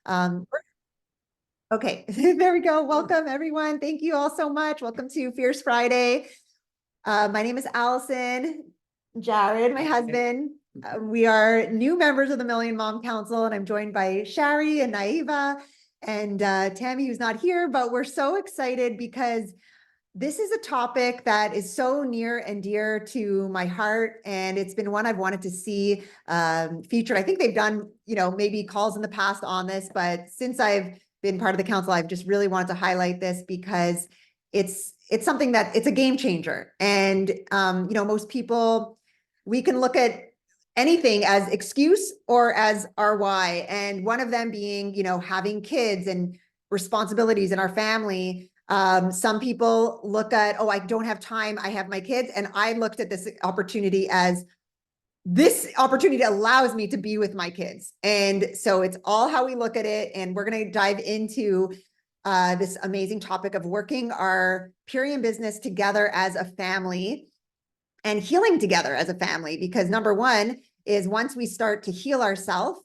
Um, okay, there we go. Welcome, everyone. Thank you all so much. Welcome to Fierce Friday. My name is Allison. Jared, my husband. We are new members of the Million Mom Council, and I'm joined by Shari and Naiva and Tammy, who's not here, but we're so excited because this is a topic that is so near and dear to my heart, and it's been one I've wanted to see featured. I think they've done, maybe calls in the past on this, but since I've been part of the council, I've just really wanted to highlight this because it's something that it's a game changer. And most people, we can look at anything as excuse or as our why, and one of them being, having kids and responsibilities in our family. Some people look at, oh, I don't have time, I have my kids. And I looked at this opportunity as this opportunity allows me to be with my kids. And so it's all how we look at it. And we're going to dive into this amazing topic of working our Purium business together as a family and healing together as a family. Because number one is once we start to heal ourselves,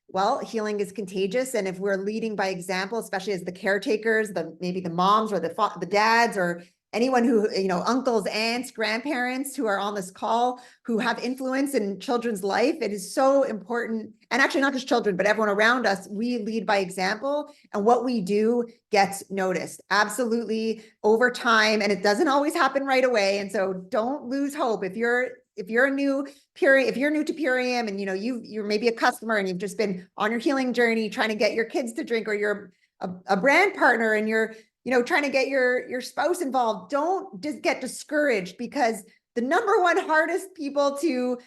well, healing is contagious. And if we're leading by example, especially as the caretakers, maybe the moms or the dads or anyone who, uncles, aunts, grandparents who are on this call, who have influence in children's life, it is so important. And actually not just children, but everyone around us, we lead by example, and what we do gets noticed absolutely over time. And it doesn't always happen right away. And so don't lose hope. If you're new to Purium and you're maybe a customer and you've just been on your healing journey trying to get your kids to drink, or you're a brand partner and you're trying to get your spouse involved, don't just get discouraged, because the number one hardest people to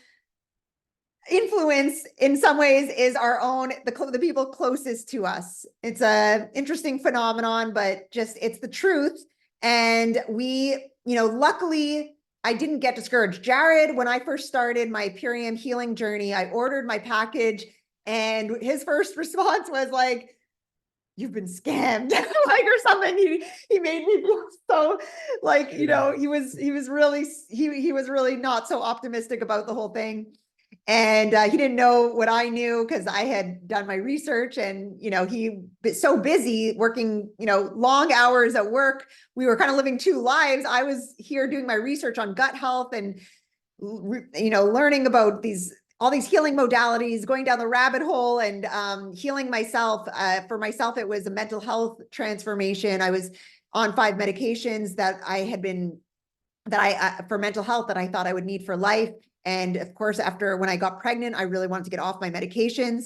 influence in some ways is the people closest to us. It's a interesting phenomenon, but just it's the truth. And we, luckily I didn't get discouraged. Jared, when I first started my Purium healing journey, I ordered my package and his first response was like, "You've been scammed," or something. He made me feel so like, he was really not so optimistic about the whole thing. And he didn't know what I knew because I had done my research, and he was so busy working long hours at work. We were kind of living two lives. I was here doing my research on gut health and learning about all these healing modalities, going down the rabbit hole and healing myself. For myself, it was a mental health transformation. I was on 5 medications that I had been for mental health that I thought I would need for life. And of course, when I got pregnant, I really wanted to get off my medications.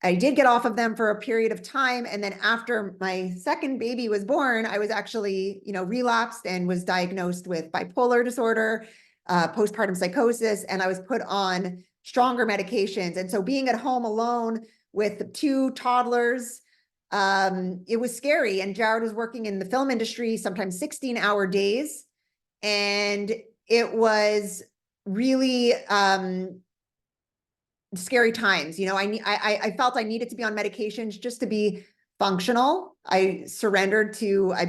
I did get off of them for a period of time. And then after my second baby was born, I was actually, relapsed and was diagnosed with bipolar disorder, postpartum psychosis, and I was put on stronger medications. And so being at home alone with 2 toddlers, it was scary. And Jared was working in the film industry, sometimes 16-hour days. And it was really scary times. I felt I needed to be on medications just to be functional. I surrendered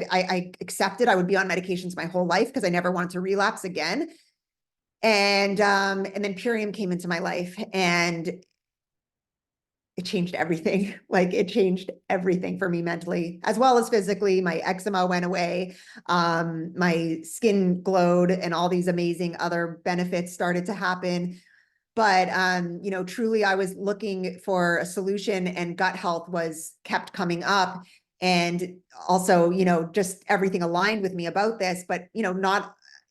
I accepted I would be on medications my whole life because I never wanted to relapse again. And then Purium came into my life, and it changed everything. Like, it changed everything for me mentally as well as physically. My eczema went away. My skin glowed, and all these amazing other benefits started to happen. But, truly I was looking for a solution, and gut health kept coming up. And also, just everything aligned with me about this, but,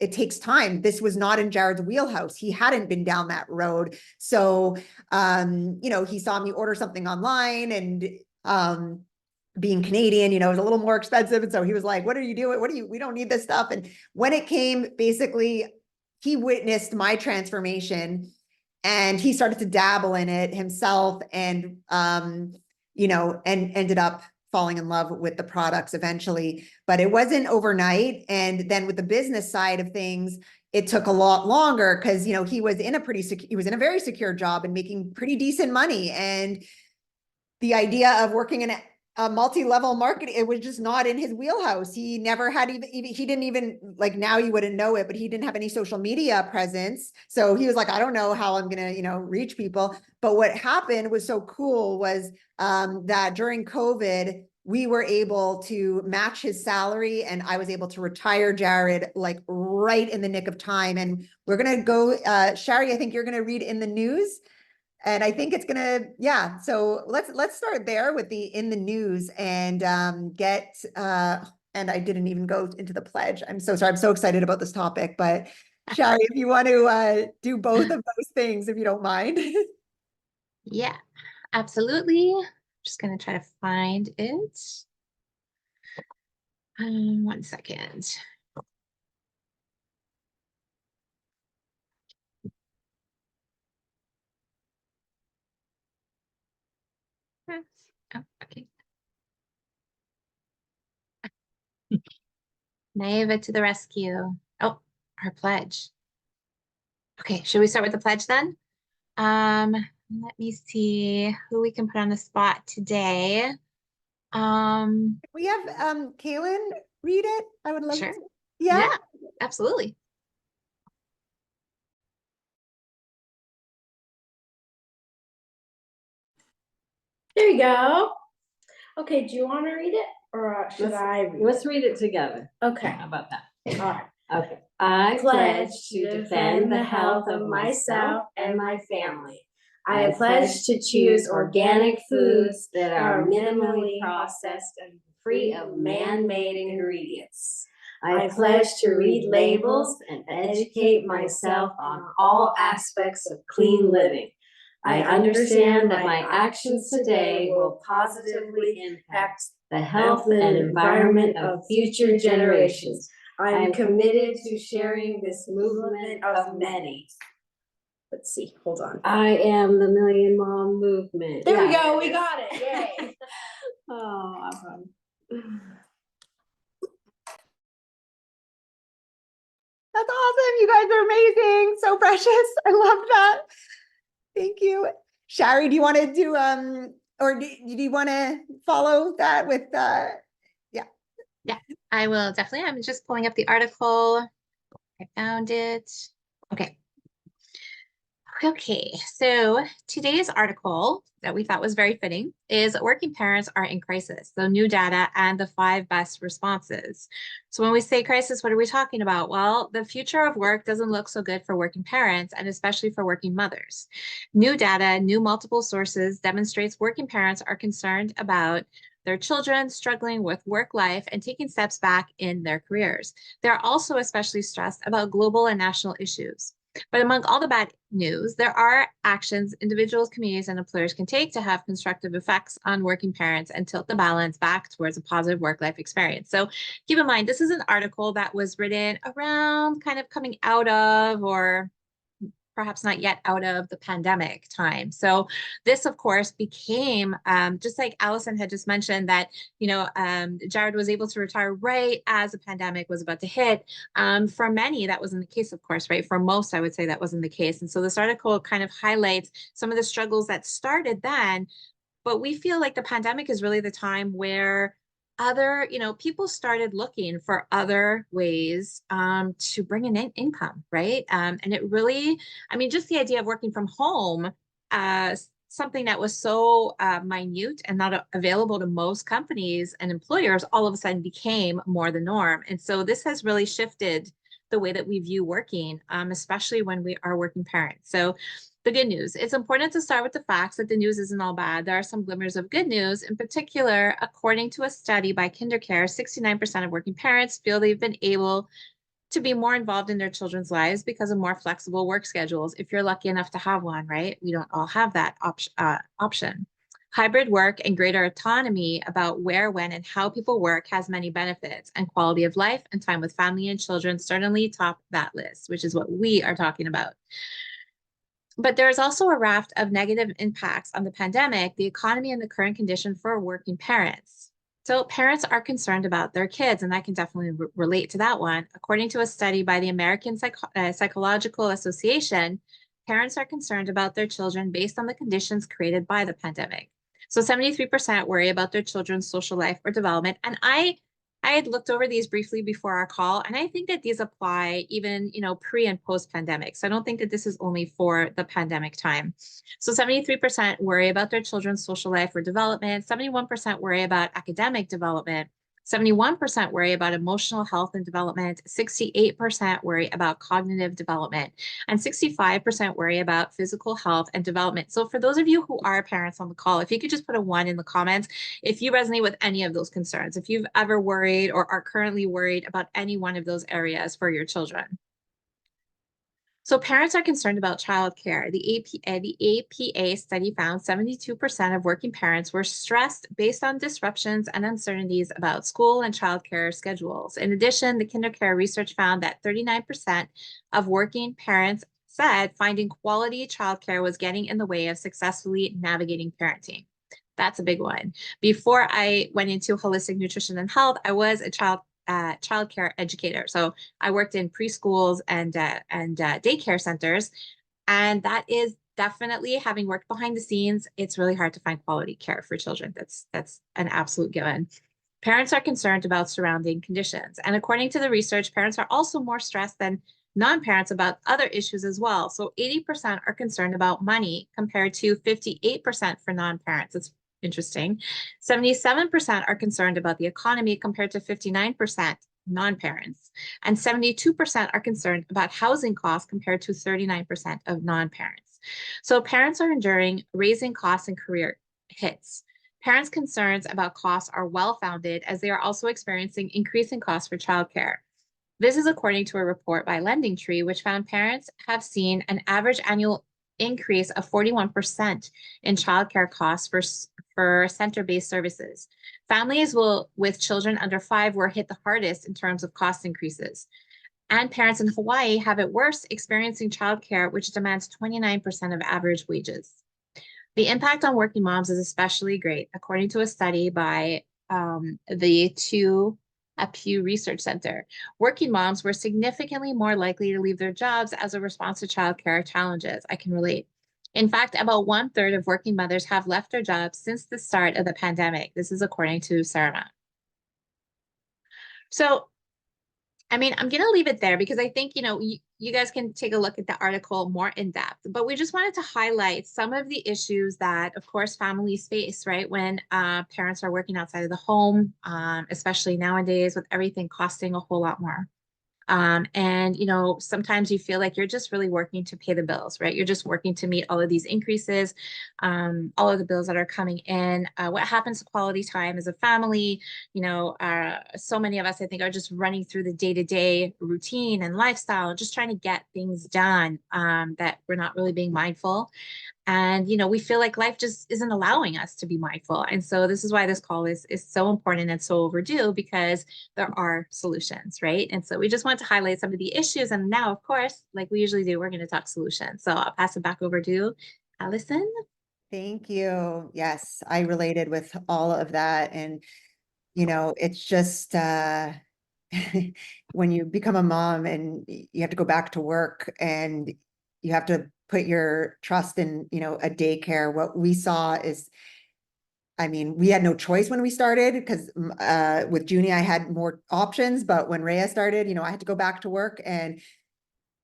it takes time. This was not in Jared's wheelhouse. He hadn't been down that road. So, he saw me order something online, and, being Canadian, it was a little more expensive. And so he was like, "What are you doing? We don't need this stuff." And when it came, basically, he witnessed my transformation, and he started to dabble in it himself, and, and ended up falling in love with the products eventually. But it wasn't overnight. And then with the business side of things, it took a lot longer because, he was in a very secure job and making pretty decent money. And the idea of working in multi-level marketing. It was just not in his wheelhouse. He never had he didn't even like, now you wouldn't know it, but he didn't have any social media presence. So he was like, I don't know how I'm gonna, reach people. But what happened was so cool was that during COVID, we were able to match his salary, and I was able to retire Jared like right in the nick of time. And we're gonna go, Shari, I think you're gonna read in the news. And I think it's gonna, yeah. So let's start there with the in the news and get and I didn't even go into the pledge. I'm so sorry. I'm so excited about this topic, but Shari, if you want to do both of those things, if you don't mind. Yeah, absolutely. Just gonna try to find it. 1 second. Oh, okay. Naiva to the rescue. Oh, our pledge. Okay, should we start with the pledge then? Let me see who we can put on the spot today. We have Kaylin read it. I would love Sure. to. Yeah. Yeah, absolutely. There you go. Okay, do you want to read it or should I read it? Let's read it together. Okay, How about that? all right. Okay. I Pledge to defend the health of myself and my family. I pledge to choose organic foods that are minimally processed and free of man-made ingredients. I pledge to read labels and educate myself on all aspects of clean living. I understand that my actions today will positively impact the health and environment of future generations. I am committed to sharing this movement of many. Let's see, hold on. I am the Million Mom Movement. There we go, we got it, yay. Oh, awesome. That's awesome. You guys are amazing. So precious. I love that. Thank you. Shari, do you want to do, or do you want to follow that with, Yeah, I will definitely. I'm just pulling up the article. I found it. Okay. Okay, so today's article that we thought was very fitting is Working Parents Are in Crisis, so new data and the 5 best responses. So when we say crisis, what are we talking about? Well, the future of work doesn't look so good for working parents and especially for working mothers. New data, new multiple sources demonstrates working parents are concerned about their children struggling with work life and taking steps back in their careers. They're also especially stressed about global and national issues. But among all the bad news, there are actions individuals, communities, and employers can take to have constructive effects on working parents and tilt the balance back towards a positive work-life experience. So keep in mind, this is an article that was written around kind of coming out of, or perhaps not yet out of, the pandemic time. So this, of course, became just like Allison had just mentioned that, Jared was able to retire right as the pandemic was about to hit. For many, that wasn't the case, of course, right? For most, I would say that wasn't the case. And so this article kind of highlights some of the struggles that started then, but we feel like the pandemic is really the time where people started looking for other ways to bring in income, right? And it really, just the idea of working from home, something that was so minute and not available to most companies and employers, all of a sudden became more the norm. And so this has really shifted the way that we view working, especially when we are working parents. So the good news. It's important to start with the facts that the news isn't all bad. There are some glimmers of good news. In particular, according to a study by KinderCare, 69% of working parents feel they've been able to be more involved in their children's lives because of more flexible work schedules. If you're lucky enough to have one, right? We don't all have that option. Hybrid work and greater autonomy about where, when, and how people work has many benefits, and quality of life and time with family and children certainly top that list, which is what we are talking about. But there's also a raft of negative impacts on the pandemic, the economy, and the current condition for working parents. So parents are concerned about their kids, and I can definitely relate to that one. According to a study by the American Psychological Association, parents are concerned about their children based on the conditions created by the pandemic. So 73% worry about their children's social life or development. And I had looked over these briefly before our call, and I think that these apply even, pre and post pandemic. So I don't think that this is only for the pandemic time. So 73% worry about their children's social life or development, 71% worry about academic development, 71% worry about emotional health and development, 68% worry about cognitive development, and 65% worry about physical health and development. So for those of you who are parents on the call, if you could just put a 1 in the comments, if you resonate with any of those concerns, if you've ever worried or are currently worried about any one of those areas for your children. So parents are concerned about childcare. The APA study found 72% of working parents were stressed based on disruptions and uncertainties about school and childcare schedules. In addition, the KinderCare research found that 39% of working parents said finding quality childcare was getting in the way of successfully navigating parenting. That's a big one. Before I went into holistic nutrition and health, I was a childcare educator. So I worked in preschools and daycare centers, and that is definitely, having worked behind the scenes, it's really hard to find quality care for children. That's an absolute given. Parents are concerned about surrounding conditions, and according to the research, parents are also more stressed than non-parents about other issues as well. So 80% are concerned about money compared to 58% for non-parents. It's interesting. 77% are concerned about the economy compared to 59% non-parents. And 72% are concerned about housing costs compared to 39% of non-parents. So parents are enduring raising costs and career hits. Parents' concerns about costs are well-founded as they are also experiencing increasing costs for childcare. This is according to a report by LendingTree, which found parents have seen an average annual increase of 41% in childcare costs for center-based services. Families with children under 5 were hit the hardest in terms of cost increases. And parents in Hawaii have it worse, experiencing childcare, which demands 29% of average wages. The impact on working moms is especially great, according to a study by at Pew Research Center. Working moms were significantly more likely to leave their jobs as a response to childcare challenges. I can relate. In fact, about 1/3 of working mothers have left their jobs since the start of the pandemic. This is according to Sarama. So, I mean, I'm going to leave it there because I think, you guys can take a look at the article more in depth, but we just wanted to highlight some of the issues that, of course, families face, right? When parents are working outside of the home, especially nowadays with everything costing a whole lot more. And, sometimes you feel like you're just really working to pay the bills, right? You're just working to meet all of these increases, all of the bills that are coming in. What happens to quality time as a family? So many of us, I think, are just running through the day-to-day routine and lifestyle, just trying to get things done, that we're not really being mindful. And, we feel like life just isn't allowing us to be mindful. And so this is why this call is so important and so overdue, because there are solutions, right? And so we just want to highlight some of the issues. And now, of course, like we usually do, we're going to talk solutions. So I'll pass it back over to Allison. Thank you. Yes, I related with all of that. And, it's just, when you become a mom and you have to go back to work and you have to put your trust in, a daycare, what we saw is, I mean, we had no choice when we started because with Junie, I had more options, but when Rhea started, I had to go back to work, and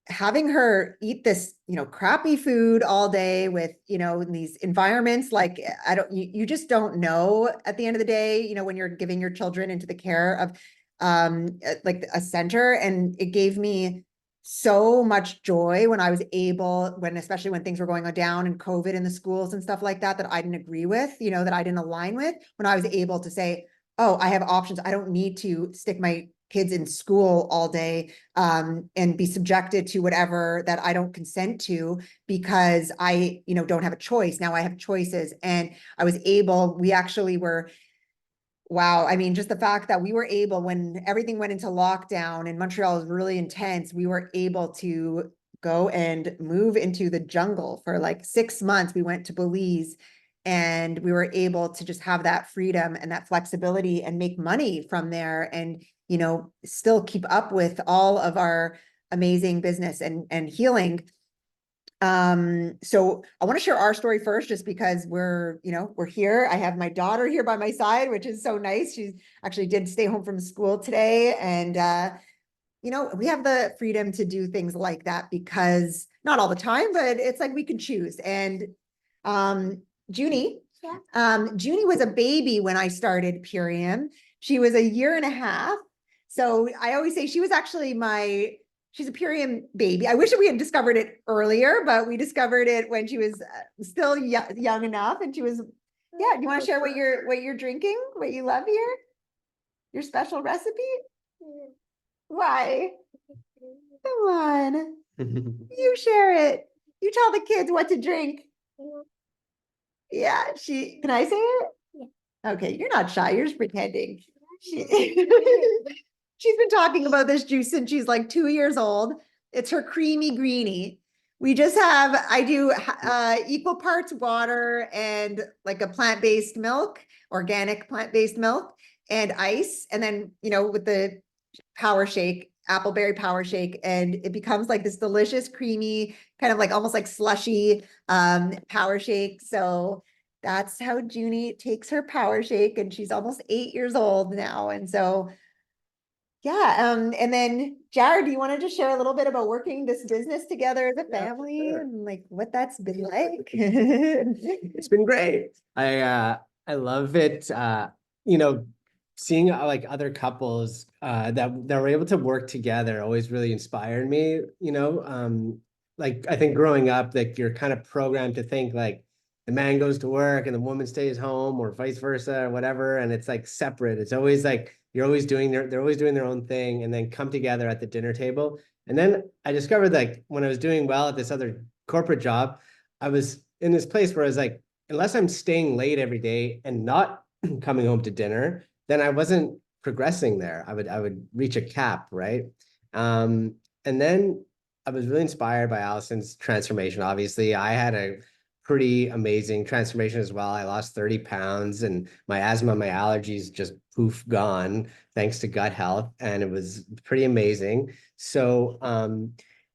having her eat this, crappy food all day with, in these environments, like, you just don't know at the end of the day, when you're giving your children into the care of like a center. And it gave me so much joy when I was able, especially when things were going on down and COVID in the schools and stuff like that, that I didn't agree with, that I didn't align with, when I was able to say, oh, I have options. I don't need to stick my kids in school all day and be subjected to whatever that I don't consent to because I, don't have a choice. Now I have choices. And I was able, we actually were, wow. I mean, just the fact that we were able, when everything went into lockdown and Montreal was really intense, we were able to go and move into the jungle for like 6 months. We went to Belize and we were able to just have that freedom and that flexibility and make money from there and, still keep up with all of our amazing business and healing. So I want to share our story first, just because we're here. I have my daughter here by my side, which is so nice. She's actually did stay home from school today. And, we have the freedom to do things like that because not all the time, but it's like we can choose. And, Junie, Junie was a baby when I started Purium. She was a year and a half. So I always say she was actually she's a Purium baby. I wish that we had discovered it earlier, but we discovered it when she was still young enough. And she was, yeah. Do you want to share what you're drinking? What you love here? Your special recipe? Why? Come on, you share it. You tell the kids what to drink. Yeah, can I say it? Yeah. Okay, you're not shy. You're just pretending. She's been talking about this juice since she's like 2 years old. It's her creamy greenie. I do equal parts water and like a plant-based milk, organic plant-based milk and ice. And then, with the power shake, appleberry power shake, and it becomes like this delicious, creamy, kind of like almost like slushy power shake. So that's how Junie takes her power shake, and she's almost 8 years old now. And so, yeah. And then Jared, do you want to just share a little bit about working this business together as a family and like what that's been like? It's been great. I love it. Seeing like other couples that were able to work together always really inspired me. Like I think growing up, like you're kind of programmed to think like the man goes to work and the woman stays home, or vice versa, or whatever. And it's like separate. It's always like they're always doing their own thing, and then come together at the dinner table. And then I discovered like when I was doing well at this other corporate job, I was in this place where I was like, unless I'm staying late every day and not coming home to dinner, then I wasn't progressing there. I would reach a cap, right? And then I was really inspired by Allison's transformation. Obviously, I had a pretty amazing transformation as well. I lost 30 pounds, and my asthma, my allergies just poof gone thanks to gut health, and it was pretty amazing. So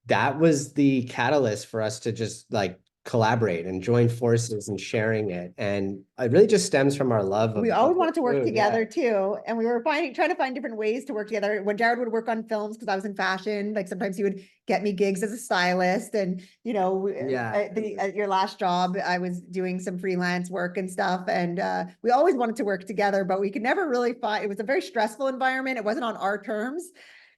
that was the catalyst for us to just like collaborate and join forces and sharing it. And it really just stems from our love of We always wanted to work food, together yeah. too. And we were trying to find different ways to work together. When Jared would work on films, because I was in fashion, like sometimes he would get me gigs as a stylist. And, Yeah. at your last job, I was doing some freelance work and stuff. And we always wanted to work together, but we could never really it was a very stressful environment. It wasn't on our terms.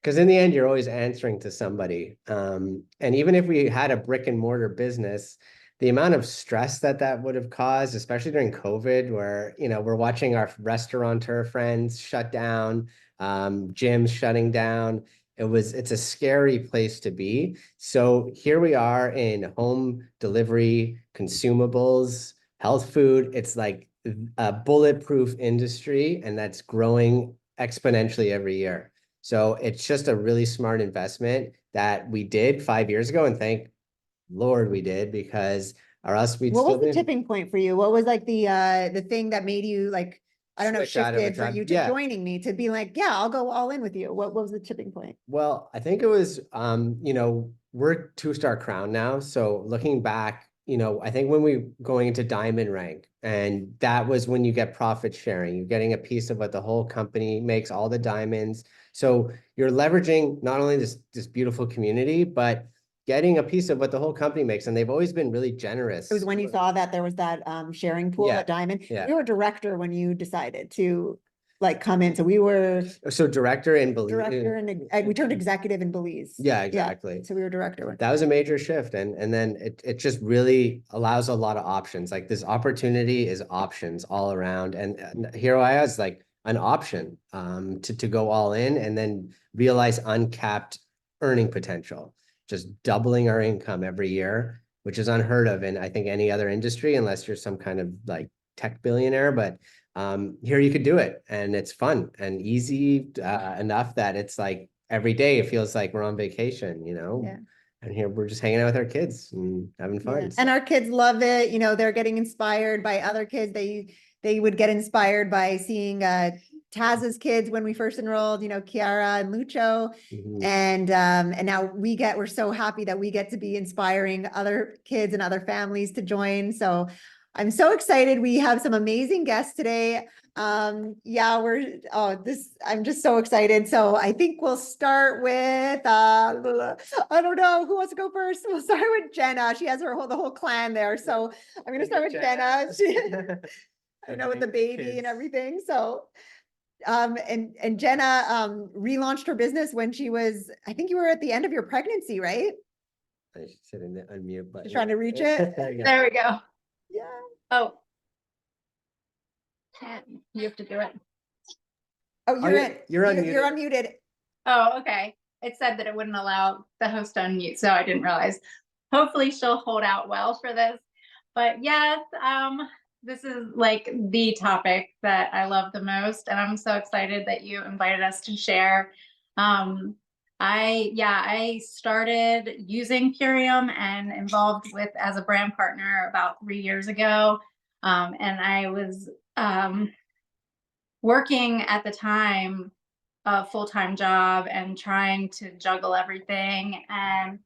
Because in the end, you're always answering to somebody. And even if we had a brick and mortar business, the amount of stress that would have caused, especially during COVID, where, we're watching our restaurateur friends shut down, gyms shutting down. It's a scary place to be. So here we are in home delivery, consumables, health food. It's like a bulletproof industry, and that's growing exponentially every year. So it's just a really smart investment that we did 5 years ago, and thank Lord we did, because or else we'd What was still the be tipping point for you? What was like the thing that made you like, I don't know, switch out of a shifted for job. you to Yeah. joining me, to be like, yeah, I'll go all in with you? What was the tipping point? Well, I think it was we're 2-star crown now. So looking back, I think when we going into diamond rank, and that was when you get profit sharing, you're getting a piece of what the whole company makes, all the diamonds. So you're leveraging not only this beautiful community, but getting a piece of what the whole company makes. And they've always been really generous. It was when you saw that there was that sharing pool Yeah, at Diamond. yeah. You were a director when you decided to like come in. So we were So director in Belize. director and we turned executive in Belize. Yeah, exactly. So we were director. That was a major shift. And then it just really allows a lot of options. Like this opportunity is options all around. And here I was like an option to go all in and then realize uncapped earning potential, just doubling our income every year, which is unheard of in I think any other industry, unless you're some kind of like tech billionaire. But here you could do it, and it's fun and easy enough that it's like every day it feels like we're on vacation, Yeah. And here we're just hanging out with our kids and having fun. Yeah. And our kids love it. They're getting inspired by other kids. They would get inspired by seeing Taz's kids when we first enrolled, you know, Kiara and Lucho. Mhm. And now we're so happy that we get to be inspiring other kids and other families to join. So I'm so excited. We have some amazing guests today. Yeah, I'm just so excited. So I think we'll start with, I don't know, who wants to go first? We'll start with Jenna. She has the whole clan there. So I'm going to start with Jenna. I know, with the baby and everything. So, and Jenna, relaunched her business when she was, I think you were at the end of your pregnancy, right? I should sit in the unmute button. She's trying to reach it. Yeah. There we go. Yeah. Oh. You have to do it. Oh, Oh, you're in. you're You're unmuted. unmuted. Oh, okay. It said that it wouldn't allow the host to unmute, so I didn't realize. Hopefully she'll hold out well for this. But yes, this is like the topic that I love the most, and I'm so excited that you invited us to share. I started using Purium and involved with as a brand partner about 3 years ago. And I was working at the time a full-time job and trying to juggle everything, and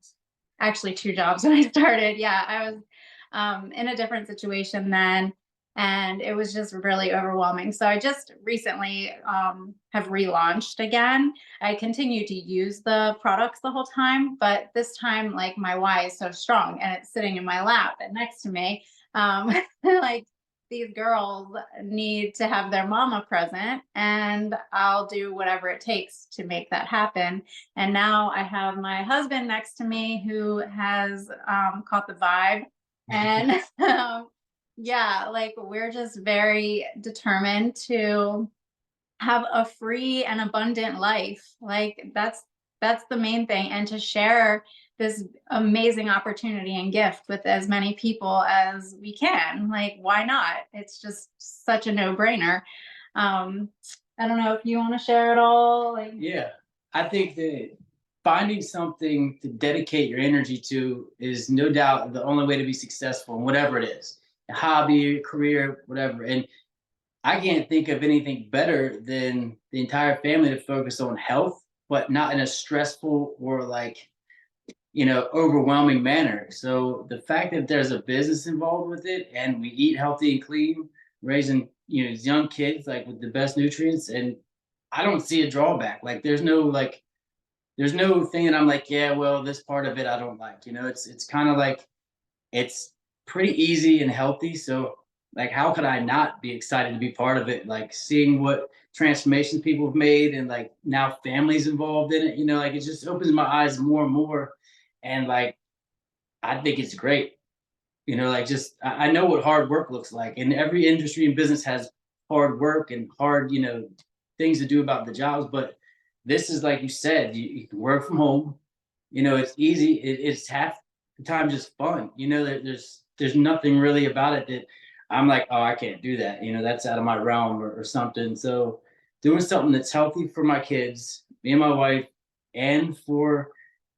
actually 2 jobs when I started. Yeah, I was in a different situation then, and it was just really overwhelming. So I just recently have relaunched again. I continue to use the products the whole time, but this time, like, my why is so strong and it's sitting in my lap and next to me. Like, these girls need to have their mama present, and I'll do whatever it takes to make that happen. And now I have my husband next to me who has caught the vibe. And yeah, like, we're just very determined to have a free and abundant life. Like, that's the main thing, and to share this amazing opportunity and gift with as many people as we can. Like, why not? It's just such a no-brainer. I don't know if you want to share it all. Like, Yeah, I think that finding something to dedicate your energy to is no doubt the only way to be successful in whatever it is, a hobby, career, whatever. And I can't think of anything better than the entire family to focus on health, but not in a stressful or like, overwhelming manner. So the fact that there's a business involved with it and we eat healthy and clean, raising, these young kids like with the best nutrients, and I don't see a drawback. Like, there's no thing that I'm like, yeah, well, this part of it I don't like. It's kind of like, it's pretty easy and healthy. So like, how could I not be excited to be part of it? Like, seeing what transformations people have made, and like now families involved in it, like, it just opens my eyes more and more. And like, I think it's great. Like, just I know what hard work looks like, and every industry and business has hard work and hard, things to do about the jobs. But this is, like you said, you can work from home. It's easy. It's half the time just fun. There's nothing really about it that I'm like, oh, I can't do that. That's out of my realm, or something. So doing something that's healthy for my kids, me and my wife, and for,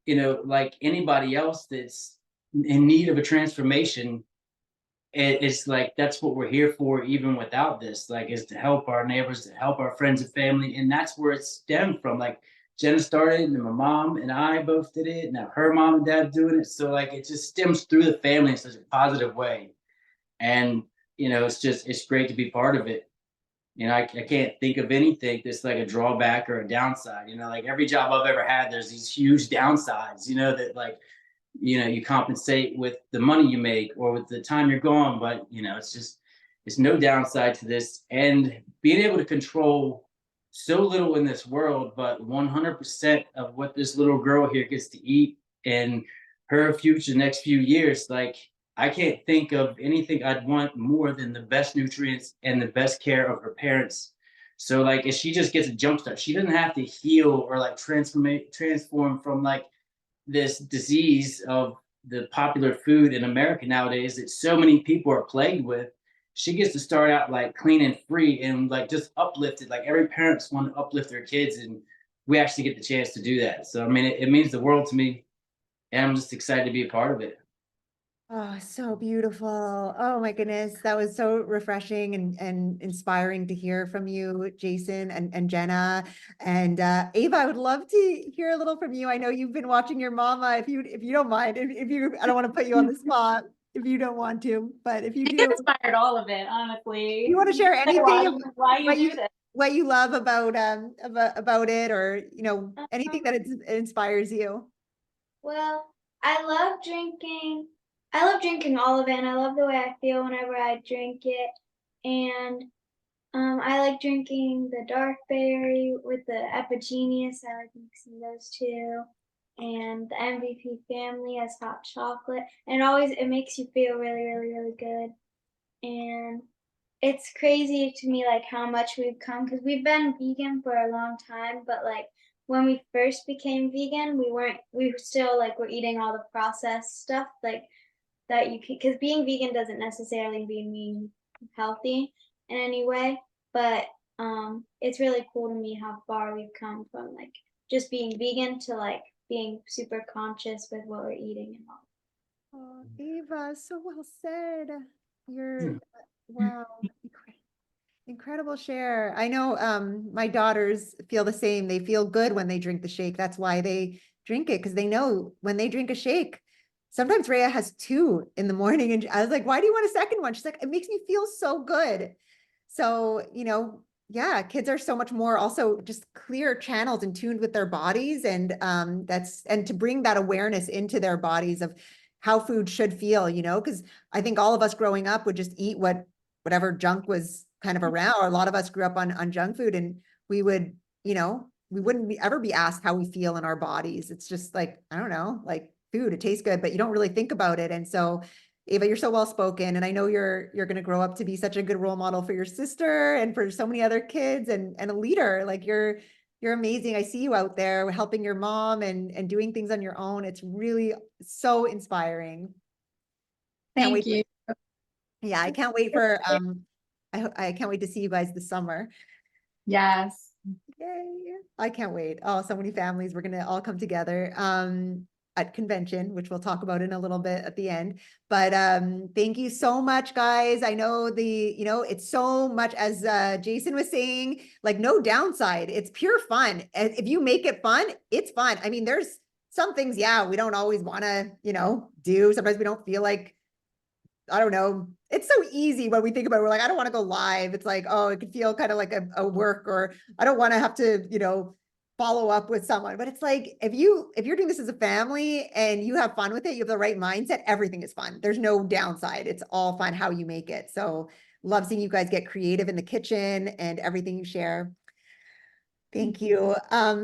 like anybody else that's in need of a transformation, it's like, that's what we're here for, even without this, like, is to help our neighbors, to help our friends and family. And that's where it stemmed from. Like, Jenna started, and my mom and I both did it. Now her mom and dad doing it. So like, it just stems through the family in such a positive way. And, it's great to be part of it. I can't think of anything that's like a drawback or a downside. Like, every job I've ever had, there's these huge downsides, that like, you compensate with the money you make or with the time you're gone. But, it's no downside to this. And being able to control so little in this world, but 100% of what this little girl here gets to eat and her future next few years, like, I can't think of anything I'd want more than the best nutrients and the best care of her parents. So like, if she just gets a jump start, she doesn't have to heal or like transform from like this disease of the popular food in America nowadays that so many people are plagued with. She gets to start out like clean and free and like just uplifted. Like, every parents want to uplift their kids, and we actually get the chance to do that. So I mean, it means the world to me, and I'm just excited to be a part of it. Oh, so beautiful. Oh my goodness. That was so refreshing and inspiring to hear from you, Jason and Jenna. And Ava, I would love to hear a little from you. I know you've been watching your mama. If you don't mind, if you I don't want to put you on the spot if you don't want to, but if you do, Inspired all of it, honestly. you want to share anything of Why you what do you this? what you love about it, or anything that inspires you. Well, I love drinking. I love drinking all of it, and I love the way I feel whenever I drink it. And I like drinking the dark berry with the Epigenius. I like mixing those two. And the MVP family has hot chocolate. And it makes you feel really, really, really good. And it's crazy to me like how much we've come because we've been vegan for a long time, but like when we first became vegan, we still like were eating all the processed stuff like that you can, because being vegan doesn't necessarily mean healthy in any way, but it's really cool to me how far we've come from like just being vegan to like being super conscious with what we're eating and all. Oh, Eva, so well said. You're wow, incredible share. I know my daughters feel the same. They feel good when they drink the shake. That's why they drink it, because they know when they drink a shake. Sometimes Rhea has 2 in the morning, and I was like, "Why do you want a second one?" She's like, "It makes me feel so good." So, yeah, kids are so much more also just clear channels and tuned with their bodies, and and to bring that awareness into their bodies of how food should feel, because I think all of us growing up would just eat whatever junk was kind of around, or a lot of us grew up on junk food, and we would, we wouldn't ever be asked how we feel in our bodies. It's just like, I don't know, like food, it tastes good, but you don't really think about it. And so Ava, you're so well spoken, and I know you're going to grow up to be such a good role model for your sister and for so many other kids, and a leader. Like you're amazing. I see you out there helping your mom and doing things on your own. It's really so inspiring. Can't Thank wait you. Yeah, I can't wait for I can't wait to see you guys this summer. Yes. Yay. I can't wait. Oh, so many families. We're gonna all come together at convention, which we'll talk about in a little bit at the end. But thank you so much, guys. I know it's so much, as Jason was saying, like no downside. It's pure fun. And if you make it fun, it's fun. I mean, there's some things, yeah, we don't always want to, do. Sometimes we don't feel like, I don't know. It's so easy when we think about it. We're like, I don't want to go live. It's like, oh, it could feel kind of like a work, or I don't want to have to, follow up with someone. But it's like, if you're doing this as a family and you have fun with it, you have the right mindset, everything is fun. There's no downside. It's all fun how you make it. So love seeing you guys get creative in the kitchen and everything you share. Thank you.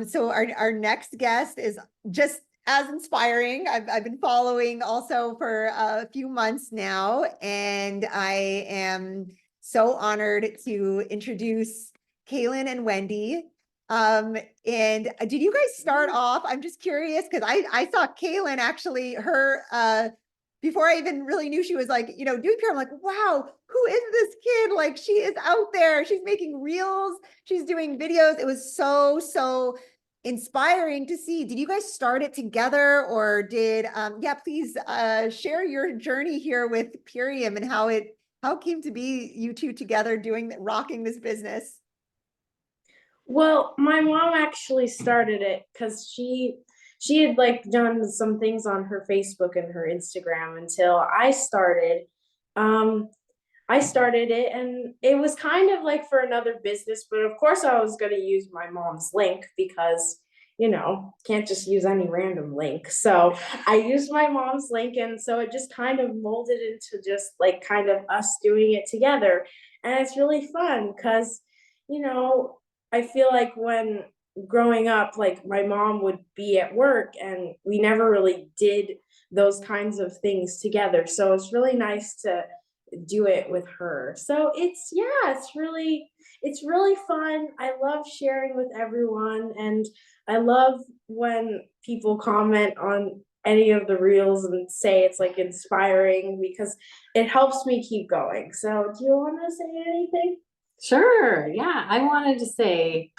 So our next guest is just as inspiring. I've been following also for a few months now, and I am so honored to introduce Kaylin and Wendy. And did you guys start off? I'm just curious because I saw Kaylin actually her before I even really knew she was like, doing PR. I'm like, wow, who is this kid? Like, she is out there. She's making reels. She's doing videos. It was so inspiring to see. Did you guys start it together, or did, yeah, please share your journey here with Purium and how it came to be you two together rocking this business. Well, my mom actually started it because she had like done some things on her Facebook and her Instagram until I started. I started it, and it was kind of like for another business, but of course I was going to use my mom's link because, can't just use any random link. So I used my mom's link, and so it just kind of molded into just like kind of us doing it together. And it's really fun because, I feel like when growing up, like my mom would be at work and we never really did those kinds of things together. So it's really nice to do it with her. So it's really fun. I love sharing with everyone, and I love when people comment on any of the reels and say it's like inspiring because it helps me keep going. So do you want to say anything? Sure. Yeah. I wanted to say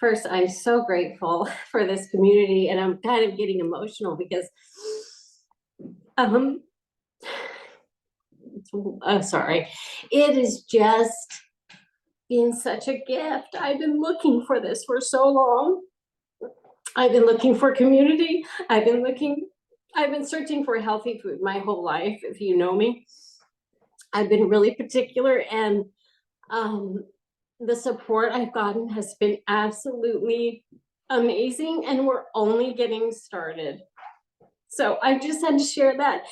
first, I'm so grateful for this community, and I'm kind of getting emotional because sorry. It is just been such a gift. I've been looking for this for so long. I've been looking for community. I've been searching for healthy food my whole life, if you know me. I've been really particular, and the support I've gotten has been absolutely amazing, and we're only getting started. So I just had to share that.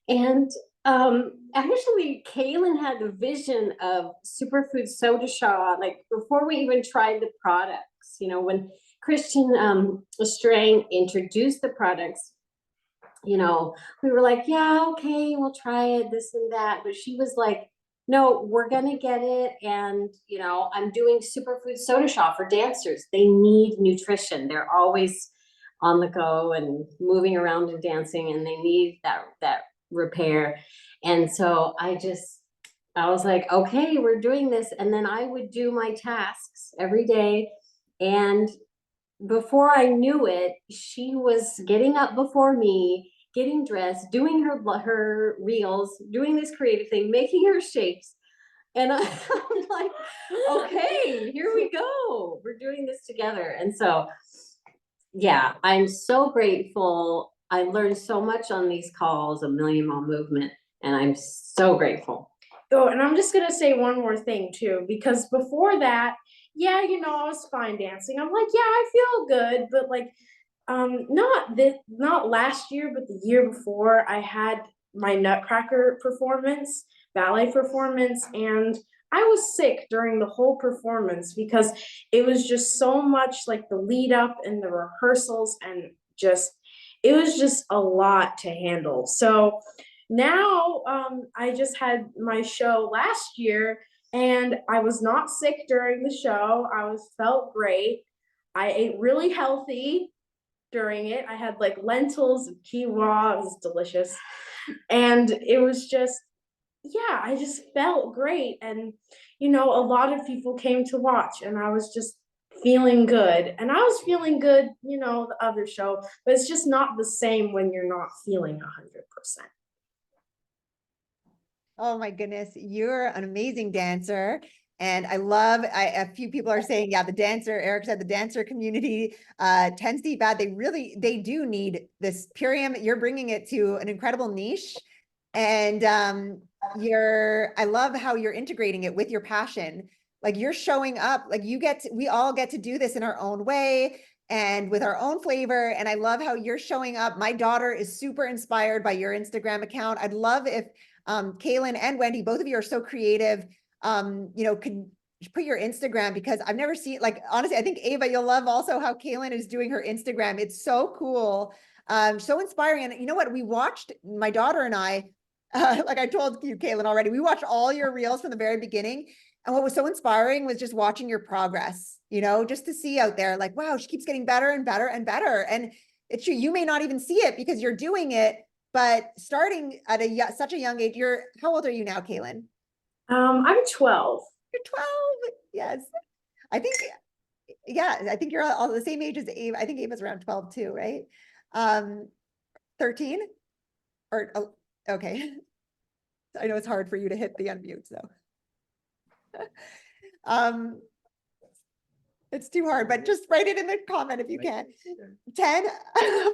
And actually, Kaylin had the vision of Superfood Soda Shaw, like before we even tried the products. You know, when Christian Strang introduced the products, you know, we were like, yeah, okay, we'll try it, this and that. But she was like, no, we're gonna get it. And, you know, I'm doing Superfood Soda Shaw for dancers. They need nutrition. They're always on the go and moving around and dancing, and they need that repair. And so I was like, okay, we're doing this. And then I would do my tasks every day. And before I knew it, she was getting up before me, getting dressed, doing her reels, doing this creative thing, making her shapes. And I'm like, okay, here we go. We're doing this together. And so, yeah, I'm so grateful. I learned so much on these calls, A Million Mile Movement, and I'm so grateful. Oh, and I'm just gonna say one more thing too, because before that, yeah, you know, I was fine dancing. I'm like, yeah, I feel good, but like, not last year, but the year before, I had my Nutcracker performance, ballet performance, and I was sick during the whole performance because it was just so much like the lead up and the rehearsals, and just it was just a lot to handle. So now I just had my show last year, and I was not sick during the show. Felt great. I ate really healthy during it. I had like lentils and quinoa. It was delicious. And it was just, yeah, I just felt great. And, you know, a lot of people came to watch, and I was just feeling good. And I was feeling good, you know, the other show, but it's just not the same when you're not feeling 100%. Oh my goodness, you're an amazing dancer. And I love, a few people are saying, yeah, the dancer, Eric said the dancer community tends to be bad. They do need this. Purium, you're bringing it to an incredible niche. And I love how you're integrating it with your passion. Like you're showing up, like we all get to do this in our own way and with our own flavor. And I love how you're showing up. My daughter is super inspired by your Instagram account. I'd love if Kaylin and Wendy, both of you are so creative, you know, could put your Instagram, because I've never seen, like, honestly, I think Ava, you'll love also how Kaylin is doing her Instagram. It's so cool. So inspiring. And you know what? We watched, my daughter and I, like I told you, Kaylin, already, we watched all your reels from the very beginning. And what was so inspiring was just watching your progress, you know, just to see out there, like, wow, she keeps getting better and better and better. And it's true, you may not even see it because you're doing it, but starting at such a young age, how old are you now, Kaylin? I'm 12. You're 12. Yes. I think, yeah, I think you're all the same age as Ava. I think Ava's around 12 too, right? 13 or, oh, okay. I know it's hard for you to hit the unmute, so. It's too hard, but just write it in the comment if you can. 10,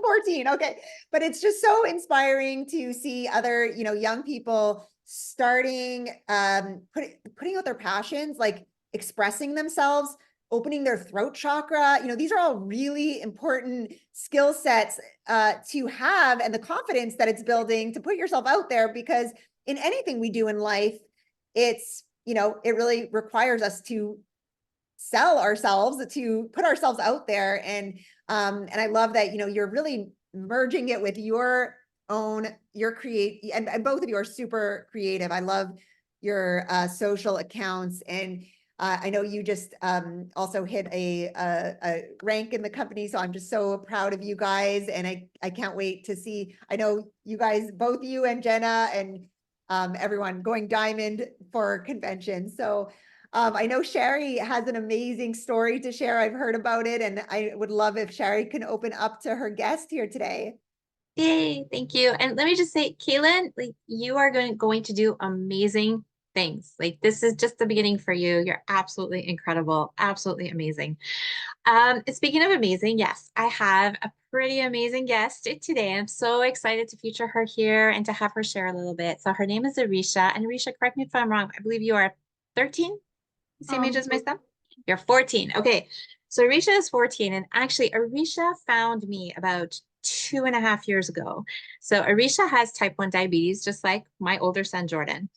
14, okay. But it's just so inspiring to see other, you know, young people starting, putting out their passions, like expressing themselves, opening their throat chakra. You know, these are all really important skill sets to have, and the confidence that it's building to put yourself out there, because in anything we do in life, it's, you know, it really requires us to sell ourselves, to put ourselves out there. And I love that, you know, you're really merging it with your own, and both of you are super creative. I love your social accounts. And I know you just also hit a rank in the company. So I'm just so proud of you guys. And I can't wait to see, I know you guys, both you and Jenna and everyone going diamond for convention. So I know Sherry has an amazing story to share. I've heard about it, and I would love if Sherry can open up to her guest here today. Yay, thank you. And let me just say, Kaylin, like you are going to do amazing things. Like this is just the beginning for you. You're absolutely incredible, absolutely amazing. Speaking of amazing, yes, I have a pretty amazing guest today. I'm so excited to feature her here and to have her share a little bit. So her name is Arisha, and Arisha, correct me if I'm wrong. I believe you are 13, same age as my son. You're 14. Okay. So Arisha is 14, and actually Arisha found me about 2.5 years ago. So Arisha has type 1 diabetes, just like my older son, Jordan.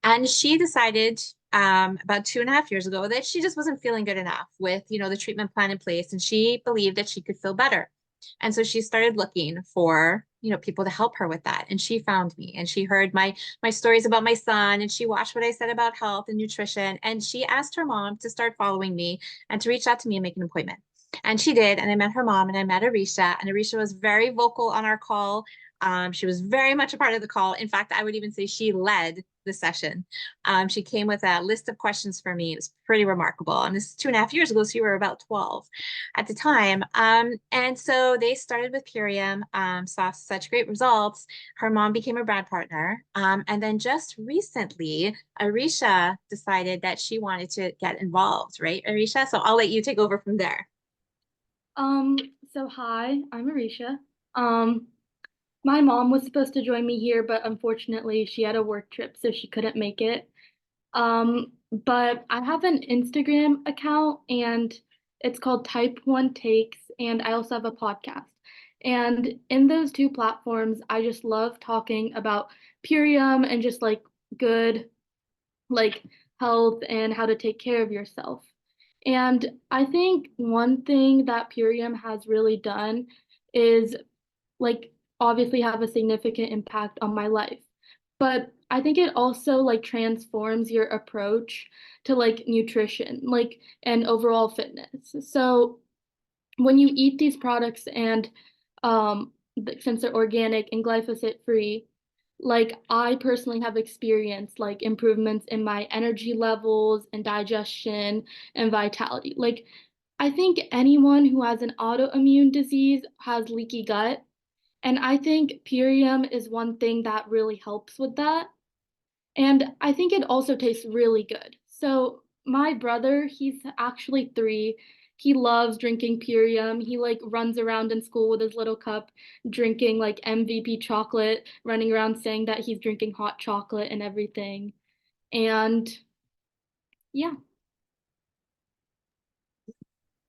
And she decided about 2.5 years ago that she just wasn't feeling good enough with, the treatment plan in place, and she believed that she could feel better. And so she started looking for, people to help her with that. And she found me, and she heard my stories about my son, and she watched what I said about health and nutrition. And she asked her mom to start following me and to reach out to me and make an appointment. And she did. And I met her mom and I met Arisha, and Arisha was very vocal on our call. She was very much a part of the call. In fact, I would even say she led the session. She came with a list of questions for me. It was pretty remarkable. And this is 2.5 years ago, so you were about 12 at the time. And so they started with Purium, saw such great results. Her mom became a brand partner. And then just recently, Arisha decided that she wanted to get involved, right, Arisha? So I'll let you take over from there. So hi, I'm Arisha. My mom was supposed to join me here, but unfortunately she had a work trip, so she couldn't make it. But I have an Instagram account and it's called Type 1 Takes, and I also have a podcast. And in those two platforms, I just love talking about Purium and just like good like health and how to take care of yourself. And I think one thing that Purium has really done is like obviously have a significant impact on my life. But I think it also like transforms your approach to like nutrition, like and overall fitness. So when you eat these products and since they're organic and glyphosate free, like I personally have experienced like improvements in my energy levels and digestion and vitality. Like I think anyone who has an autoimmune disease has leaky gut. And I think Purium is one thing that really helps with that. And I think it also tastes really good. So my brother, he's actually 3. He loves drinking Purium. He like runs around in school with his little cup, drinking like MVP chocolate, running around saying that he's drinking hot chocolate and everything. And yeah.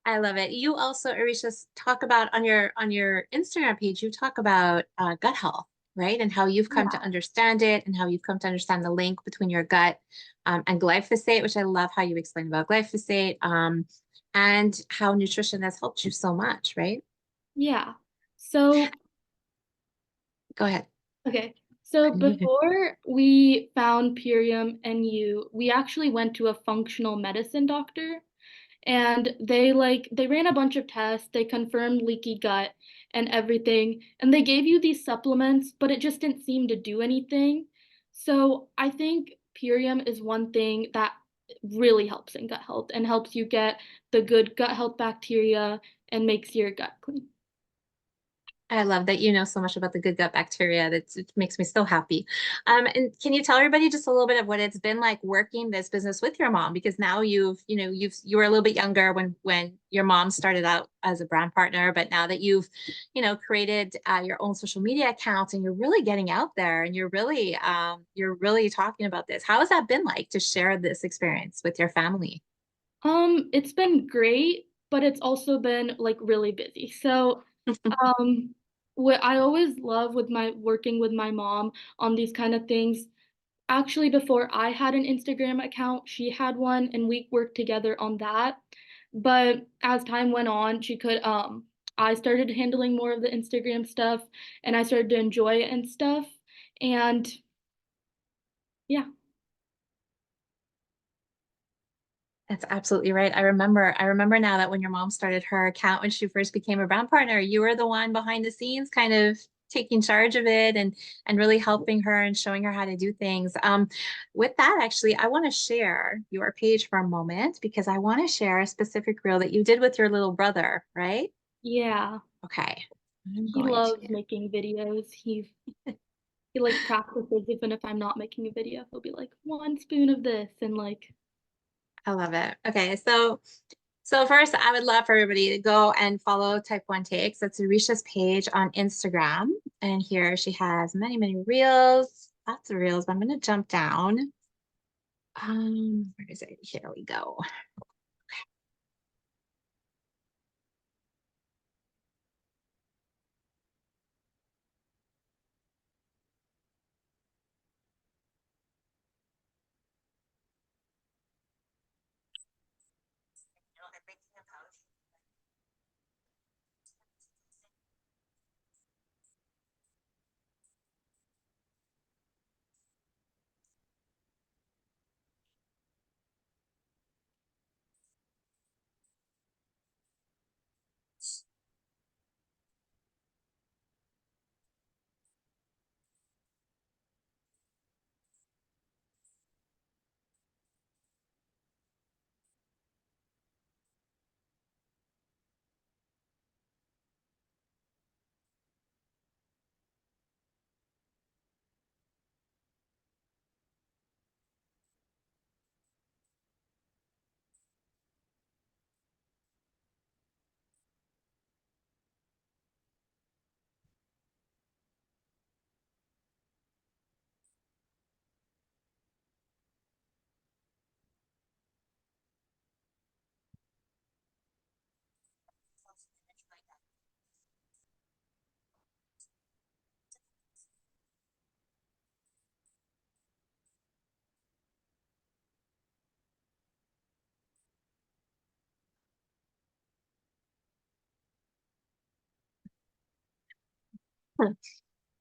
I love it. You also, Arisha, talk about on your Instagram page, you talk about gut health, right? And how you've come to understand it and how you've come to understand the link between your gut and glyphosate, which I love how you explain about glyphosate and how nutrition has helped you so much, right? Yeah. So Go ahead. okay. So before we found Purium and you, we actually went to a functional medicine doctor, and they ran a bunch of tests, they confirmed leaky gut and everything, and they gave you these supplements, but it just didn't seem to do anything. So I think Purium is one thing that really helps in gut health and helps you get the good gut health bacteria and makes your gut clean. I love that you know so much about the good gut bacteria. It makes me so happy. And can you tell everybody just a little bit of what it's been like working this business with your mom? Because now you were a little bit younger when your mom started out as a brand partner, but now that you've, created your own social media accounts and you're really getting out there and you're really talking about this. How has that been like to share this experience with your family? It's been great, but it's also been like really busy. So what I always love with my working with my mom on these kind of things, actually before I had an Instagram account, she had one and we worked together on that. But as time went on, I started handling more of the Instagram stuff and I started to enjoy it and stuff. And yeah. That's absolutely right. I remember now that when your mom started her account when she first became a brand partner, you were the one behind the scenes kind of taking charge of it and really helping her and showing her how to do things. With that, actually, I want to share your page for a moment because I want to share a specific reel that you did with your little brother, right? Yeah. Okay. I'm He going loves to. making videos. He like practices even if I'm not making a video. He'll be like 1 spoon of this and like I love it. Okay, so first, I would love for everybody to go and follow Type 1 Takes. That's Arisha's page on Instagram. And here she has many, many reels, lots of reels. But I'm going to jump down. Where is it? Here we go.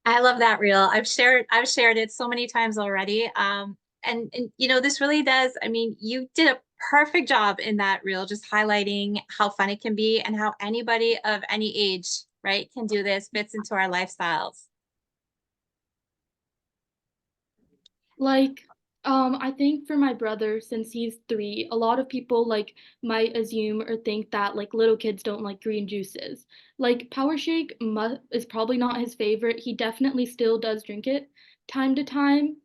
I love that reel. I've shared it so many times already. And you know, this really does, I mean, you did a perfect job in that reel, just highlighting how fun it can be and how anybody of any age, right, can do this, fits into our lifestyles. Like, I think for my brother, since he's 3, a lot of people like might assume or think that like little kids don't like green juices. Like Power Shake is probably not his favorite. He definitely still does drink it time to time.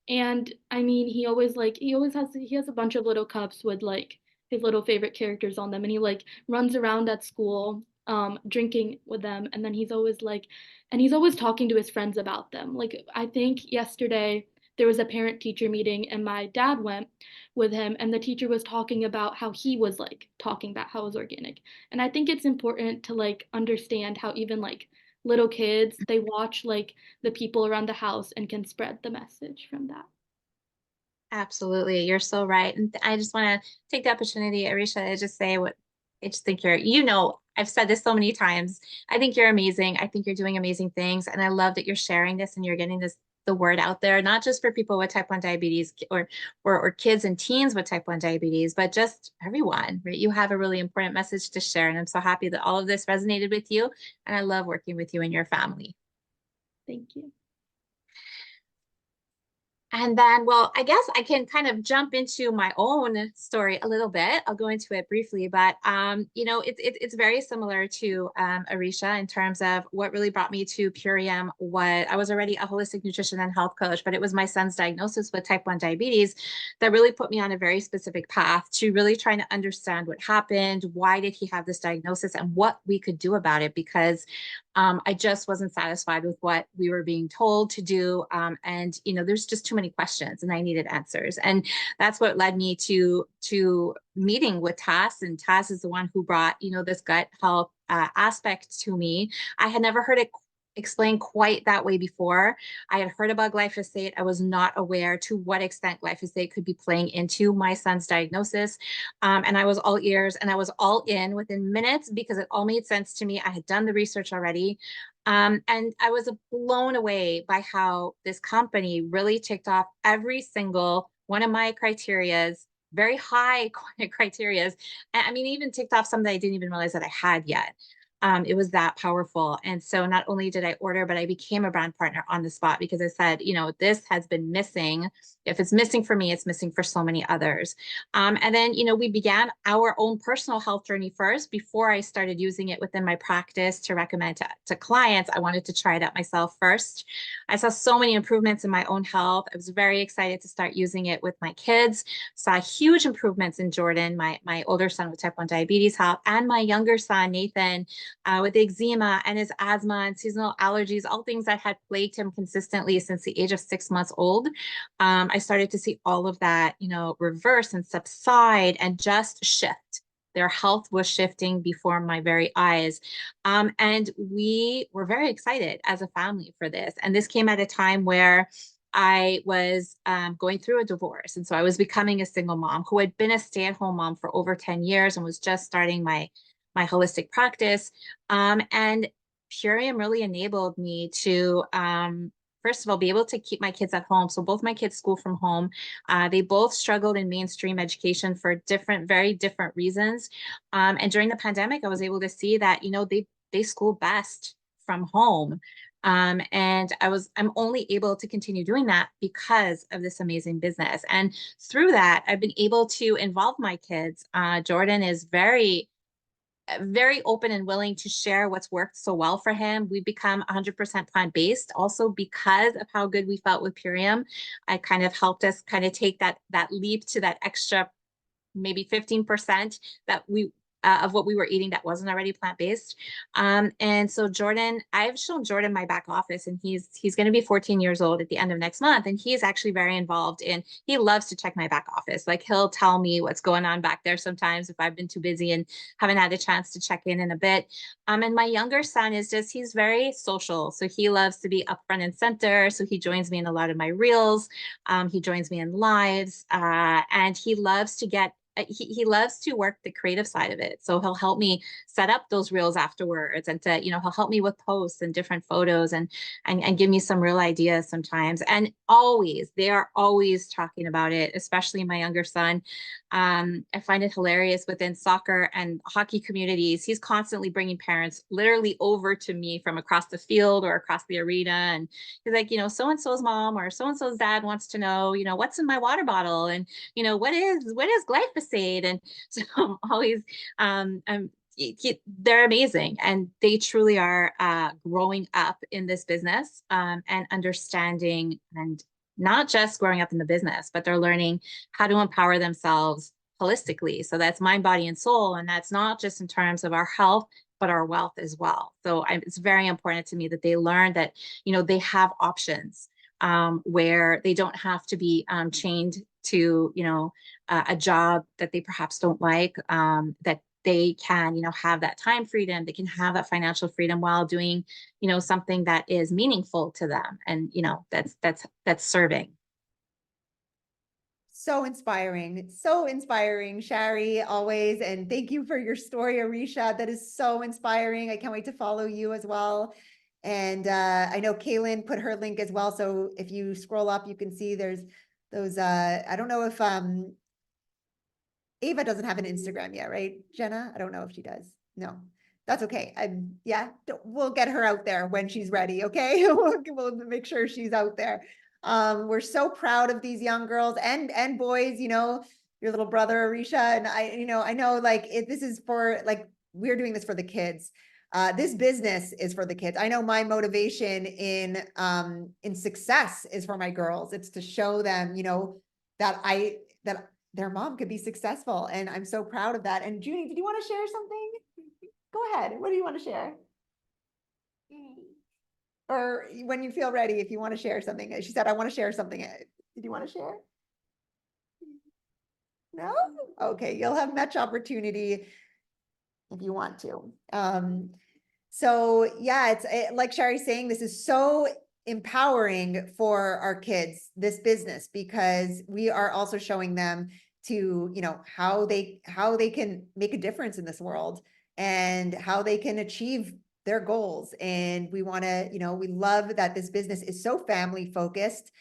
And I mean, he has a bunch of little cups with like his little favorite characters on them, and he like runs around at school drinking with them, and then he's always talking to his friends about them. Like I think yesterday there was a parent teacher meeting and my dad went with him, and the teacher was talking about how he was like talking about how it was organic. And I think it's important to like understand how even like little kids, they watch like the people around the house and can spread the message from that. Absolutely. You're so right. And I just want to take the opportunity, Arisha, to just say what I just think you know, I've said this so many times. I think you're amazing. I think you're doing amazing things. And I love that you're sharing this and you're getting the word out there, not just for people with type 1 diabetes or kids and teens with type 1 diabetes, but just everyone, right? You have a really important message to share. And I'm so happy that all of this resonated with you. And I love working with you and your family. Thank you. And then, well, I guess I can kind of jump into my own story a little bit. I'll go into it briefly, but you know, it's very similar to Arisha in terms of what really brought me to Purium. What I was already a holistic nutrition and health coach, but it was my son's diagnosis with type 1 diabetes that really put me on a very specific path to really trying to understand what happened, why did he have this diagnosis, and what we could do about it, because I just wasn't satisfied with what we were being told to do. And, you know, there's just too many questions and I needed answers. And that's what led me to meeting with Tass. And Tass is the one who brought, you know, this gut health aspect to me. I had never heard it explained quite that way before. I had heard about glyphosate. I was not aware to what extent glyphosate could be playing into my son's diagnosis. And I was all ears and I was all in within minutes because it all made sense to me. I had done the research already. And I was blown away by how this company really ticked off every single one of my criterias, very high criterias. And I mean, even ticked off some that I didn't even realize that I had yet. It was that powerful. And so not only did I order, but I became a brand partner on the spot because I said, you know, this has been missing. If it's missing for me, it's missing for so many others. And then, you know, we began our own personal health journey first before I started using it within my practice to recommend to clients. I wanted to try it out myself first. I saw so many improvements in my own health. I was very excited to start using it with my kids. Saw huge improvements in Jordan, my older son with type 1 diabetes health, and my younger son, Nathan, with eczema and his asthma and seasonal allergies, all things that had plagued him consistently since the age of 6 months old. I started to see all of that, you know, reverse and subside and just shift. Their health was shifting before my very eyes. And we were very excited as a family for this. And this came at a time where I was going through a divorce. And so I was becoming a single mom who had been a stay-at-home mom for over 10 years and was just starting my holistic practice. And Purium really enabled me to, first of all, be able to keep my kids at home. So both my kids school from home. They both struggled in mainstream education for very different reasons. And during the pandemic, I was able to see that, you know, they school best from home. And I'm only able to continue doing that because of this amazing business. And through that, I've been able to involve my kids. Jordan is very open and willing to share what's worked so well for him. We've become 100% plant-based also because of how good we felt with Purium. I kind of helped us kind of take that leap to that extra maybe 15% that we of what we were eating that wasn't already plant-based. And so Jordan, I've shown Jordan my back office, and he's going to be 14 years old at the end of next month. And he's actually very involved he loves to check my back office. Like he'll tell me what's going on back there sometimes if I've been too busy and haven't had a chance to check in a bit. And my younger son he's very social. So he loves to be up front and center. So he joins me in a lot of my reels. He joins me in lives, and he loves to he loves to work the creative side of it. So he'll help me set up those reels afterwards, and he'll help me with posts and different photos and give me some real ideas sometimes. And they are always talking about it, especially my younger son. I find it hilarious within soccer and hockey communities. He's constantly bringing parents literally over to me from across the field or across the arena. And he's like, you know, so-and-so's mom or so-and-so's dad wants to know, you know, what's in my water bottle, and, you know, what is glyphosate? And so I'm always, they're amazing, and they truly are growing up in this business and understanding, and not just growing up in the business, but they're learning how to empower themselves holistically. So that's mind, body, and soul. And that's not just in terms of our health, but our wealth as well. So it's very important to me that they learn that, you know, they have options where they don't have to be chained to, you know, a job that they perhaps don't like, that they can, you know, have that time freedom, they can have that financial freedom while doing, you know, something that is meaningful to them. And, you know, that's serving. So inspiring, Shari, always. And thank you for your story, Arisha. That is so inspiring. I can't wait to follow you as well. And I know Kaylin put her link as well. So if you scroll up, you can see there's those, I don't know if Ava doesn't have an Instagram yet, right, Jenna? I don't know if she does. No, that's okay. We'll get her out there when she's ready, okay? We'll make sure she's out there. We're so proud of these young girls and boys, you know, your little brother, Arisha. And I know like this is for, like, we're doing this for the kids. This business is for the kids. I know my motivation in success is for my girls. It's to show them, you know, that their mom could be successful. And I'm so proud of that. And Junie, did you want to share something? Go ahead. What do you want to share? Or when you feel ready, if you want to share something. She said, I want to share something. Did you want to share? No? Okay, you'll have much opportunity if you want to. So yeah, it's like Shari's saying, this is so empowering for our kids, this business, because we are also showing them to, you know, how they can make a difference in this world and how they can achieve their goals. And we want to, you know, we love that this business is so family focused,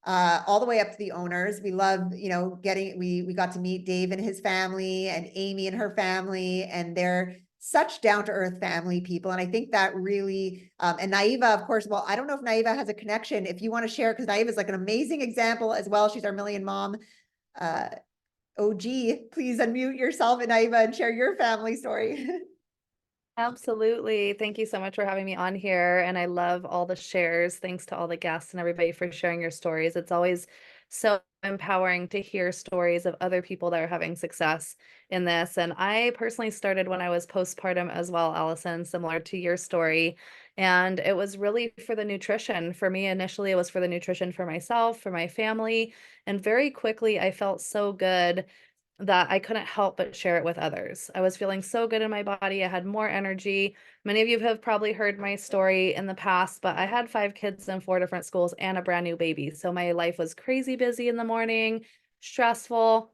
all the way up to the owners. We love, you know, we got to meet Dave and his family and Amy and her family, and they're such down-to-earth family people. And I think that really, and Naiva, of course, well, I don't know if Naiva has a connection. If you want to share, because Naiva is like an amazing example as well. She's our Million Mom. OG, please unmute yourself, Naiva, and share your family story. Absolutely. Thank you so much for having me on here. And I love all the shares. Thanks to all the guests and everybody for sharing your stories. It's always so empowering to hear stories of other people that are having success in this. And I personally started when I was postpartum as well, Allison, similar to your story. And it was really for the nutrition. For me, initially, it was for the nutrition for myself, for my family. And very quickly, I felt so good that I couldn't help but share it with others. I was feeling so good in my body. I had more energy. Many of you have probably heard my story in the past, but I had 5 kids in 4 different schools and a brand new baby. So my life was crazy busy in the morning, stressful,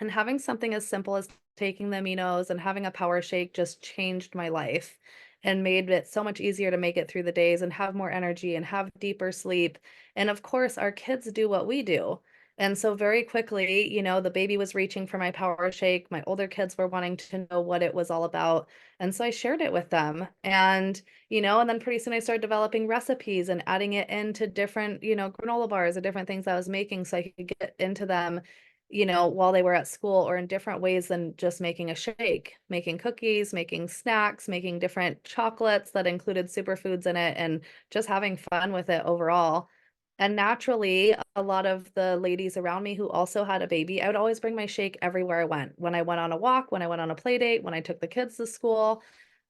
and having something as simple as taking the aminos and having a power shake just changed my life and made it so much easier to make it through the days and have more energy and have deeper sleep. And of course, our kids do what we do. And so very quickly, the baby was reaching for my power shake. My older kids were wanting to know what it was all about. And so I shared it with them. And then pretty soon I started developing recipes and adding it into different, granola bars or different things I was making so I could get into them, while they were at school or in different ways than just making a shake, making cookies, making snacks, making different chocolates that included superfoods in it, and just having fun with it overall. And naturally, a lot of the ladies around me who also had a baby, I would always bring my shake everywhere I went. When I went on a walk, when I went on a play date, when I took the kids to school.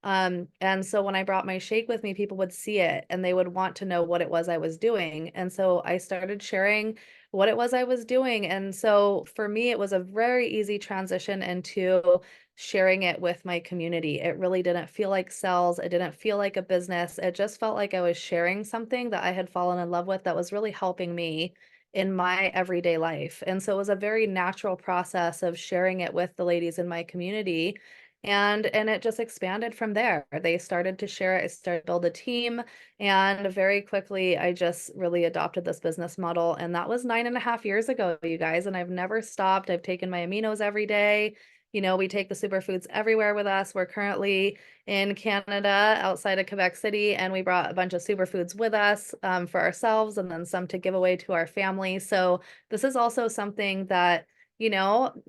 And so when I brought my shake with me, people would see it and they would want to know what it was I was doing. And so I started sharing what it was I was doing. And so for me, it was a very easy transition into sharing it with my community. It really didn't feel like sales. It didn't feel like a business. It just felt like I was sharing something that I had fallen in love with that was really helping me in my everyday life. And so it was a very natural process of sharing it with the ladies in my community. And it just expanded from there. They started to share it. I started to build a team. And very quickly, I just really adopted this business model. And that was 9.5 years ago, you guys. And I've never stopped. I've taken my aminos every day. We take the superfoods everywhere with us. We're currently in Canada outside of Quebec City, and we brought a bunch of superfoods with us for ourselves and then some to give away to our family. So this is also something that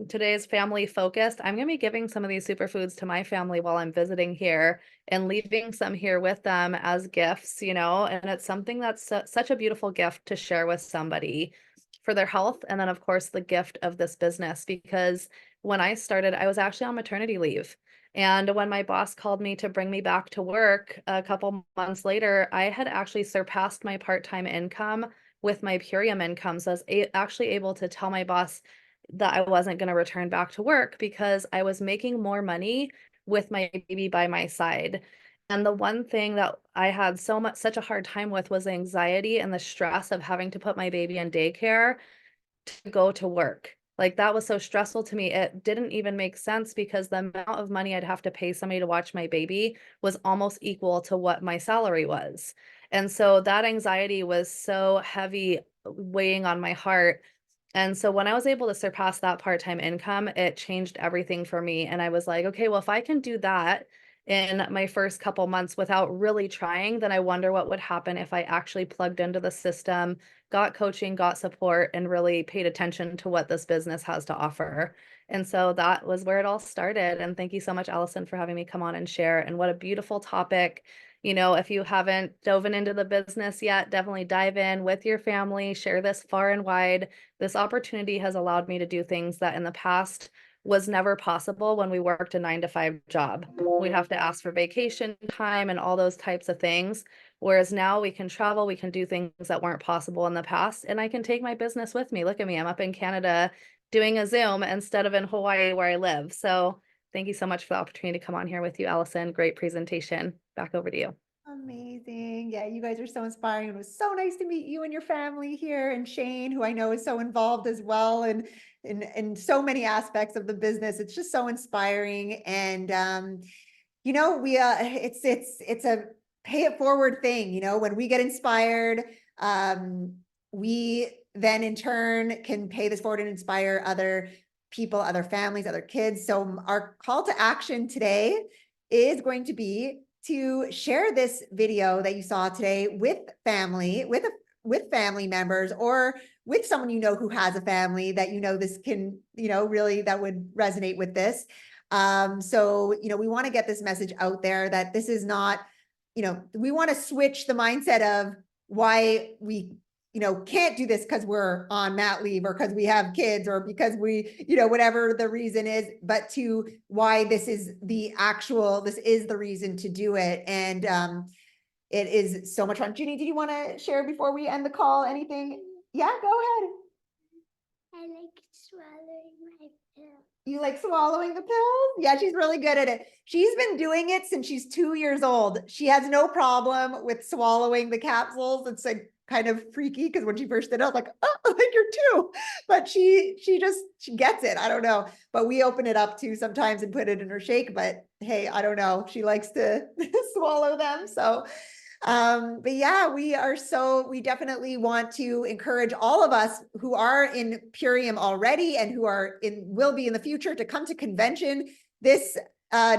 today is family focused. I'm going to be giving some of these superfoods to my family while I'm visiting here and leaving some here with them as gifts, and it's something that's such a beautiful gift to share with somebody for their health. And then, of course, the gift of this business, because when I started, I was actually on maternity leave. And when my boss called me to bring me back to work a couple months later, I had actually surpassed my part-time income with my Purium income. So I was actually able to tell my boss that I wasn't going to return back to work because I was making more money with my baby by my side. And the one thing that I had such a hard time with was the anxiety and the stress of having to put my baby in daycare to go to work. Like that was so stressful to me. It didn't even make sense because the amount of money I'd have to pay somebody to watch my baby was almost equal to what my salary was. And so that anxiety was so heavy weighing on my heart. And so when I was able to surpass that part-time income, it changed everything for me. And I was like, okay, well, if I can do that in my first couple months without really trying, then I wonder what would happen if I actually plugged into the system, got coaching, got support, and really paid attention to what this business has to offer. And so that was where it all started. And thank you so much, Allison, for having me come on and share. And what a beautiful topic. If you haven't dove into the business yet, definitely dive in with your family, share this far and wide. This opportunity has allowed me to do things that in the past was never possible when we worked a 9-to-5 job. We'd have to ask for vacation time and all those types of things. Whereas now we can travel, we can do things that weren't possible in the past, and I can take my business with me. Look at me, I'm up in Canada doing a Zoom instead of in Hawaii where I live. So thank you so much for the opportunity to come on here with you, Allison. Great presentation. Back over to you. Amazing. Yeah, you guys are so inspiring. It was so nice to meet you and your family here, and Shane, who I know is so involved as well and in so many aspects of the business. It's just so inspiring. And we it's a pay it forward thing. When we get inspired, we then in turn can pay this forward and inspire other people, other families, other kids. So our call to action today is going to be to share this video that you saw today with family, with family members, or with someone you know who has a family that you know this can, you know, really that would resonate with this. So, you know, we want to get this message out there that this is not, you know, we want to switch the mindset of why we, you know, can't do this because we're on mat leave or because we have kids or because we, you know, whatever the reason is, but to why this is this is the reason to do it. And it is so much fun. Junie, did you want to share before we end the call anything? Yeah, go ahead. I like swallowing my pill. You like swallowing the pills? Yeah, she's really good at it. She's been doing it since she's 2 years old. She has no problem with swallowing the capsules. It's like kind of freaky because when she first did it, I was like, oh, I think you're 2. But she gets it. I don't know. But we open it up too sometimes and put it in her shake. But hey, I don't know. She likes to swallow them. So but yeah, we definitely want to encourage all of us who are in Purium already and who will be in the future to come to convention this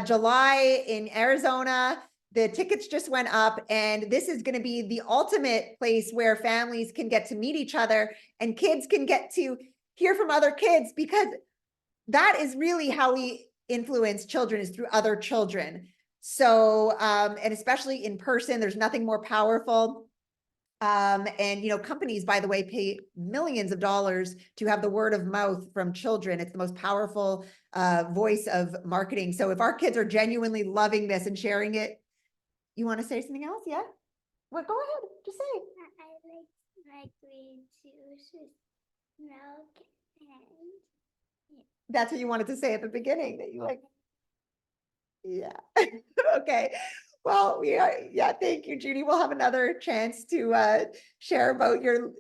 July in Arizona. The tickets just went up, and this is going to be the ultimate place where families can get to meet each other and kids can get to hear from other kids, because that is really how we influence children, is through other children. So, and especially in person, there's nothing more powerful. And, you know, companies, by the way, pay millions of dollars to have the word of mouth from children. It's the most powerful voice of marketing. So if our kids are genuinely loving this and sharing it, you want to say something else? Yeah? Well, go ahead. Just say. I like my green juice with milk and That's what you wanted to say at the beginning, that you like. Yeah. Okay. Well, yeah, thank you, Judy. We'll have another chance to share about your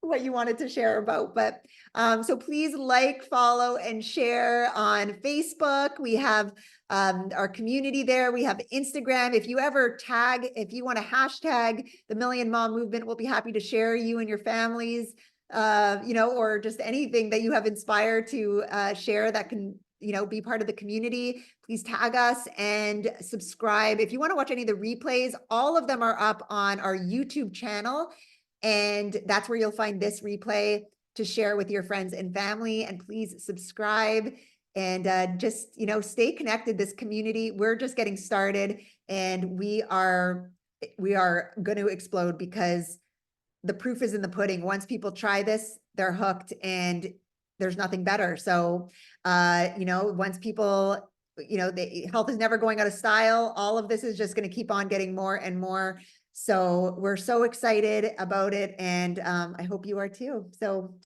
what you wanted to share about. But so please like, follow, and share on Facebook. We have our community there. We have Instagram. If you want to hashtag the Million Mom Movement, we'll be happy to share you and your families, you know, or just anything that you have inspired to share that can, you know, be part of the community. Please tag us and subscribe. If you want to watch any of the replays, all of them are up on our YouTube channel. And that's where you'll find this replay to share with your friends and family. And please subscribe and just, you know, stay connected. This community, we're just getting started, and we are going to explode, because the proof is in the pudding. Once people try this, they're hooked, and there's nothing better. So, you know, once people, you know, health is never going out of style. All of this is just going to keep on getting more and more. So we're so excited about it. And I hope you are too. So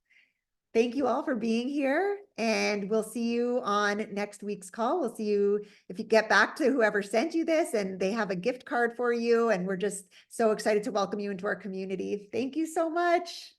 thank you all for being here, and we'll see you on next week's call. We'll see you if you get back to whoever sent you this, and they have a gift card for you. And we're just so excited to welcome you into our community. Thank you so much.